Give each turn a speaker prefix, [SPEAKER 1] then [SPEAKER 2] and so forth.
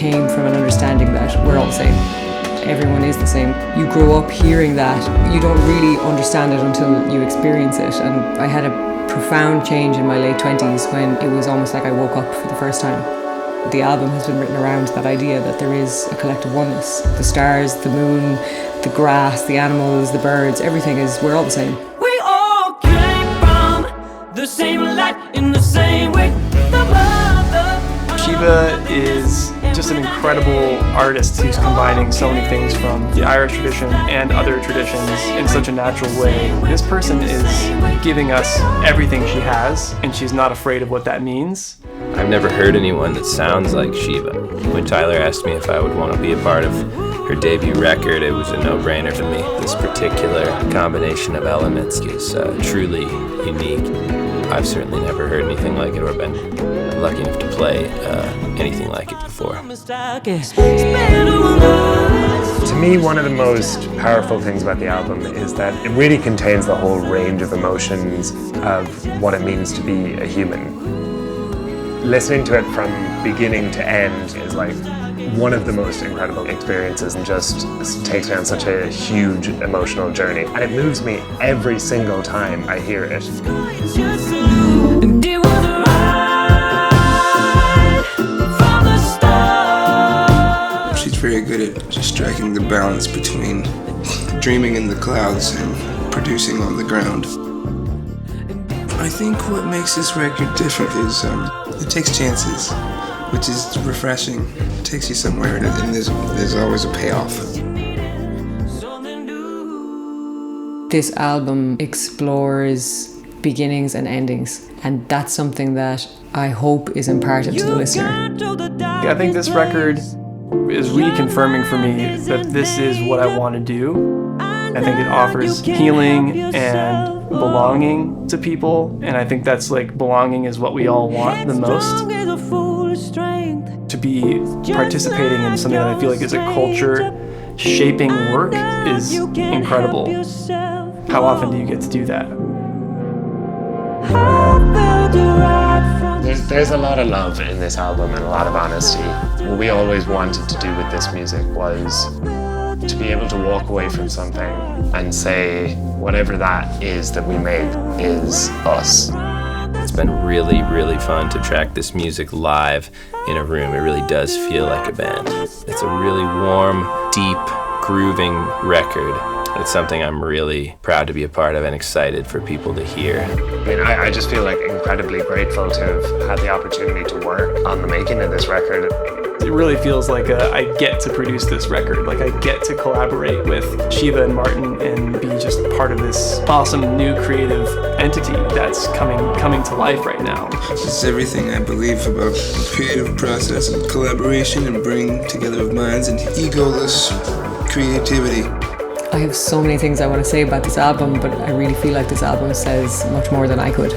[SPEAKER 1] came from an understanding that we're all the same. Everyone is the same. You grow up hearing that. You don't really understand it until you experience it. And I had a profound change in my late 20s when it was almost like I woke up for the first time. The album has been written around that idea that there is a collective oneness. The stars, the moon, the grass, the animals, the birds, everything is, we're all the same.
[SPEAKER 2] We all came from the same light in the same way.
[SPEAKER 3] Síomha is just an incredible artist who's combining so many things from the Irish tradition and other traditions in such a natural way. This person is giving us everything she has, and she's not afraid of what that means.
[SPEAKER 4] I've never heard anyone that sounds like Síomha. When Tyler asked me if I would want to be a part of her debut record, it was a no-brainer for me. This particular combination of elements is truly unique. I've certainly never heard anything like it or been lucky enough to play anything like it before.
[SPEAKER 5] To me, one of the most powerful things about the album is that it really contains the whole range of emotions of what it means to be a human. Listening to it from beginning to end is like one of the most incredible experiences, and just takes me on such a huge emotional journey. And it moves me every single time I hear it.
[SPEAKER 6] She's very good at just striking the balance between dreaming in the clouds and producing on the ground. I think what makes this record different is it takes chances, which is refreshing. It takes you somewhere, and there's always a payoff.
[SPEAKER 1] This album explores beginnings and endings, and that's something that I hope is imparted to the listener.
[SPEAKER 3] I think this record is reconfirming for me that this is what I want to do. I think it offers healing and belonging to people, and I think that's like, belonging is what we all want the most. To be participating in something that I feel like is a culture shaping work is incredible. How often do you get to do that?
[SPEAKER 5] There's a lot of love in this album and a lot of honesty. What we always wanted to do with this music was to be able to walk away from something and say, whatever that is that we made is us.
[SPEAKER 4] It's been really, really fun to track this music live in a room. It really does feel like a band. It's a really warm, deep, grooving record. It's something I'm really proud to be a part of and excited for people to hear.
[SPEAKER 5] I mean, I just feel like incredibly grateful to have had the opportunity to work on the making of this record.
[SPEAKER 3] It really feels like I get to produce this record. Like, I get to collaborate with Síomha and Martin and be just part of this awesome new creative entity that's coming to life right now.
[SPEAKER 6] It's everything I believe about the creative process and collaboration and bringing together of minds and egoless creativity.
[SPEAKER 1] I have so many things I want to say about this album, but I really feel like this album says much more than I could.